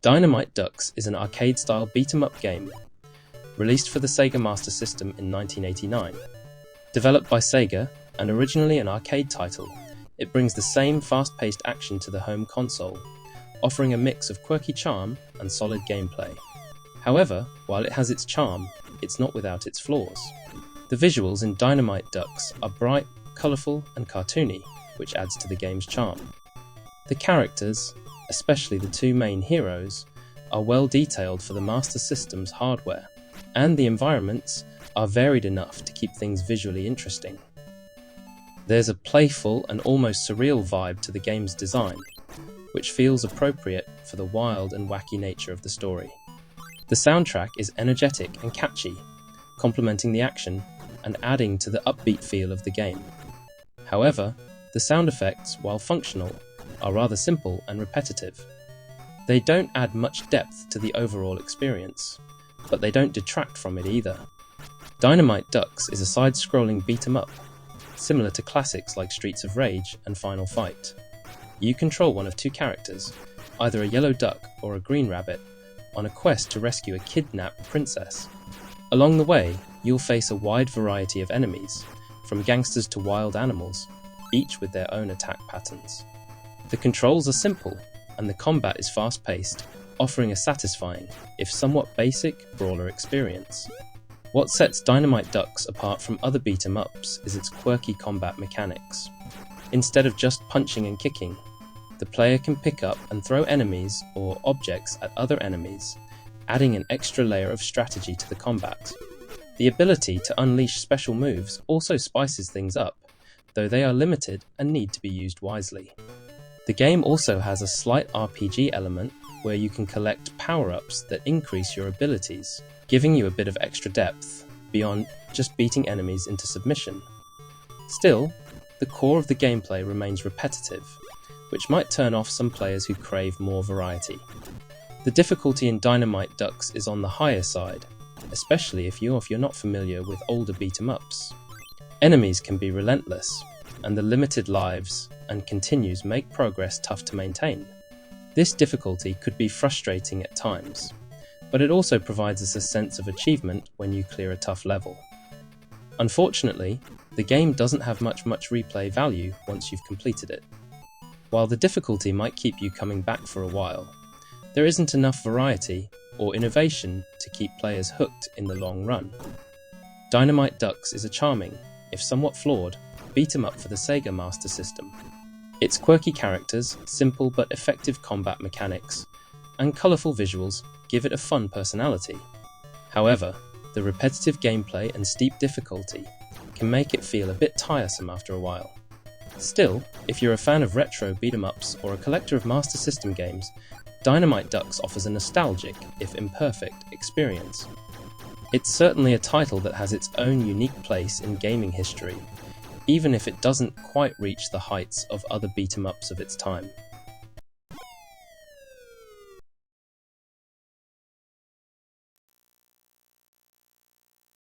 Dynamite Ducks is an arcade-style beat-em-up game, released for the Sega Master System in 1989. Developed by Sega, and originally an arcade title, it brings the same fast-paced action to the home console, offering a mix of quirky charm and solid gameplay. However, while it has its charm, it's not without its flaws. The visuals in Dynamite Ducks are bright, colourful and cartoony, which adds to the game's charm. The characters, especially the two main heroes, are well detailed for the Master System's hardware, and the environments are varied enough to keep things visually interesting. There's a playful and almost surreal vibe to the game's design, which feels appropriate for the wild and wacky nature of the story. The soundtrack is energetic and catchy, complementing the action and adding to the upbeat feel of the game. However, the sound effects, while functional, are rather simple and repetitive. They don't add much depth to the overall experience, but they don't detract from it either. Dynamite Ducks is a side-scrolling beat-em-up, similar to classics like Streets of Rage and Final Fight. You control one of two characters, either a yellow duck or a green rabbit, on a quest to rescue a kidnapped princess. Along the way, you'll face a wide variety of enemies, from gangsters to wild animals, each with their own attack patterns. The controls are simple, and the combat is fast-paced, offering a satisfying, if somewhat basic, brawler experience. What sets Dynamite Ducks apart from other beat-em-ups is its quirky combat mechanics. Instead of just punching and kicking, the player can pick up and throw enemies or objects at other enemies, adding an extra layer of strategy to the combat. The ability to unleash special moves also spices things up, though they are limited and need to be used wisely. The game also has a slight RPG element where you can collect power-ups that increase your abilities, giving you a bit of extra depth beyond just beating enemies into submission. Still, the core of the gameplay remains repetitive, which might turn off some players who crave more variety. The difficulty in Dynamite Ducks is on the higher side, especially if you're not familiar with older beat-em-ups. Enemies can be relentless, and the limited lives and continues make progress tough to maintain. This difficulty could be frustrating at times, but it also provides us a sense of achievement when you clear a tough level. Unfortunately, the game doesn't have much replay value once you've completed it. While the difficulty might keep you coming back for a while, there isn't enough variety or innovation to keep players hooked in the long run. Dynamite Ducks is a charming, if somewhat flawed, beat-em-up for the Sega Master System. Its quirky characters, simple but effective combat mechanics, and colourful visuals give it a fun personality. However, the repetitive gameplay and steep difficulty can make it feel a bit tiresome after a while. Still, if you're a fan of retro beat-em-ups or a collector of Master System games, Dynamite Ducks offers a nostalgic, if imperfect, experience. It's certainly a title that has its own unique place in gaming history, even if it doesn't quite reach the heights of other beat-em-ups of its time.